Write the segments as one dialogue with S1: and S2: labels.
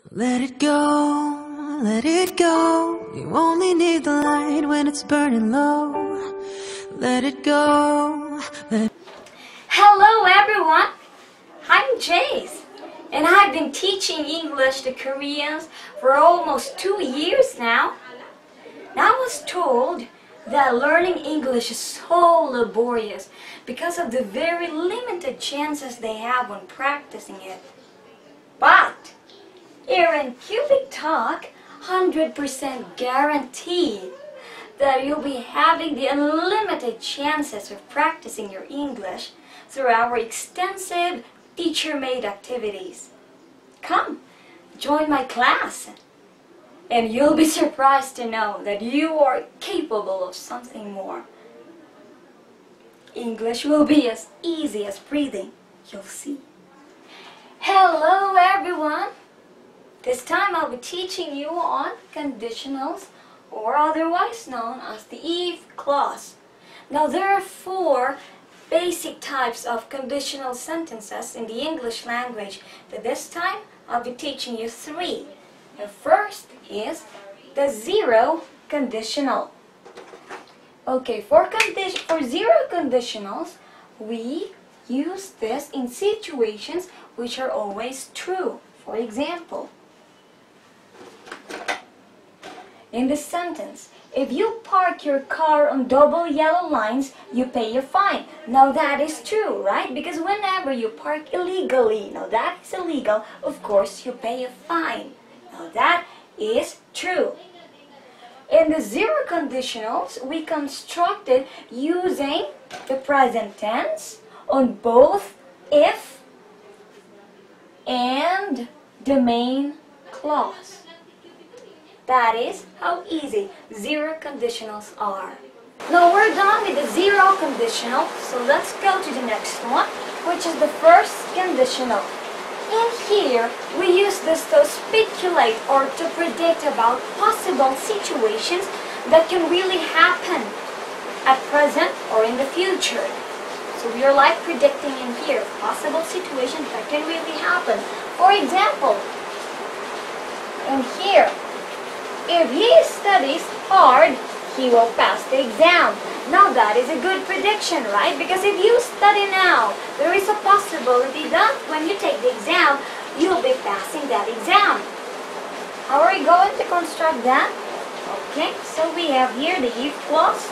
S1: Let it go, let it go. You only need the light when it's burning low. Let it go,
S2: Hello everyone, I'm Jace, and I've been teaching English to Koreans for almost 2 years now. I was told that learning English is so laborious because of the very limited chances they have when practicing it. But here in Cubictalk, 100% guaranteed that you'll be having the unlimited chances of practicing your English through our extensive teacher-made activities. Come, join my class, and you'll be surprised to know that you are capable of something more. English will be as easy as breathing, you'll see. Hello everyone! This time I'll be teaching you on conditionals, or otherwise known as the if clause. Now there are 4 basic types of conditional sentences in the English language, but this time I'll be teaching you 3. The first is the zero conditional. Okay, for zero conditionals, we use this in situations which are always true. For example, in this sentence, if you park your car on double yellow lines, you pay a fine. Now that is true, right? Because whenever you park illegally, now that is illegal, of course you pay a fine. Now that is true. In the zero conditionals, we constructed using the present tense on both if and the main clause. That is how easy zero conditionals are. Now we're done with the zero conditional, so let's go to the next one, which is the first conditional. In here, we use this to speculate or to predict about possible situations that can really happen at present or in the future. So we are like predicting in here possible situations that can really happen. For example, in here, if he studies hard, he will pass the exam. Now that is a good prediction, right? Because if you study now, there is a possibility that when you take the exam, you'll be passing that exam. How are we going to construct that? Okay, so we have here the if clause.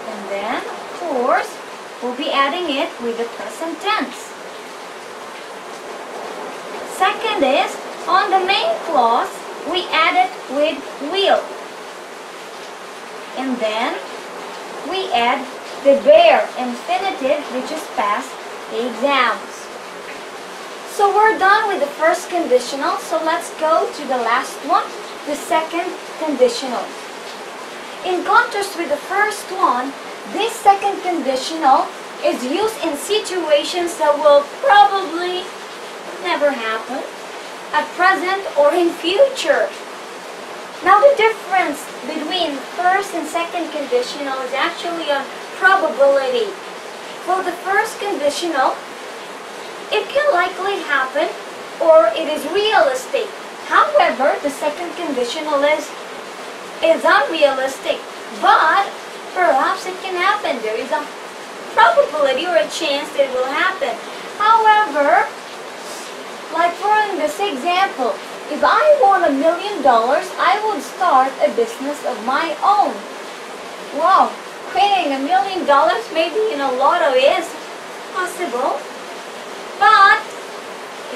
S2: And then, of course, we'll be adding it with the present tense. Second is, on the main clause, we add it with will. And then we add the bare infinitive, which is past the exams. So we're done with the first conditional, so let's go to the last one, the second conditional. In contrast with the first one, this second conditional is used in situations that will probably never happen at present or in future. Now the difference between first and second conditional is actually on probability. For the first conditional, it can likely happen or it is realistic. However, the second conditional is unrealistic, but perhaps it can happen. There is a probability or a chance that it will happen. However, like for in this example, if I won $1 million, I would start a business of my own. Wow, winning $1 million maybe in a lotto is possible, but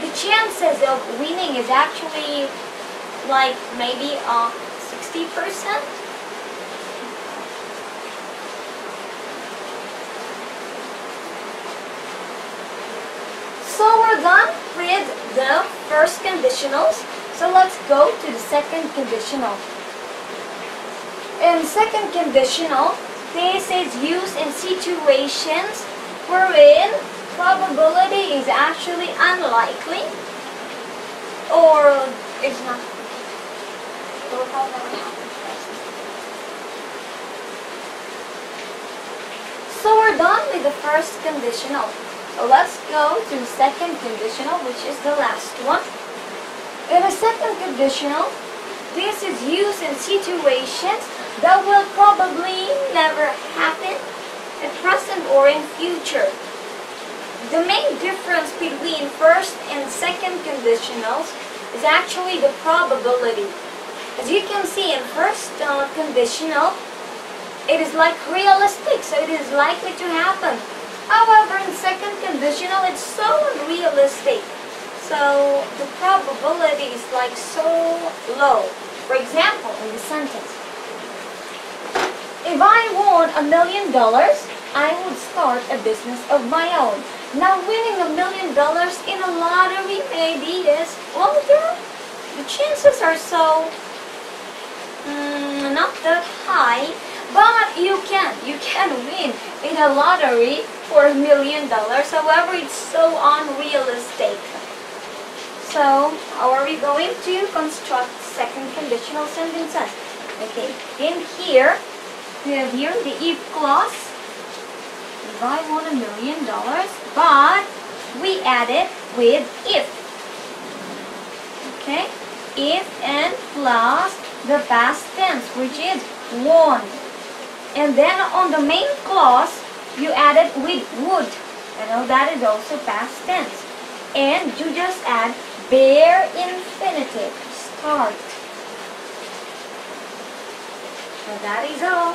S2: the chances of winning is actually like maybe 60%. So we're done with the first conditionals. So let's go to the second conditional. In second conditional, this is used in situations wherein probability is actually unlikely or it's not. So we're done with the first conditional. So let's go to the second conditional, which is the last one. In a second conditional, this is used in situations that will probably never happen at present or in future. The main difference between first and second conditionals is actually the probability. As you can see, in first conditional, it is like realistic, so it is likely to happen. However, in second conditional, it's so unrealistic. So the probability is like so low. For example, in the sentence, if I won $1 million, I would start a business of my own. Now, winning $1 million in a lottery maybe is, well, the chances are so not that high, but you can win in a lottery for $1 million. However, it's so unrealistic. So, how are we going to construct second conditional sentences? Okay, in here, we have here the if clause. If I won $1 million, but we add it with if. Okay, if and plus the past tense, which is won. And then on the main clause, you add it with would. You know, that is also past tense. And you just add bare infinitive, start. So that is all.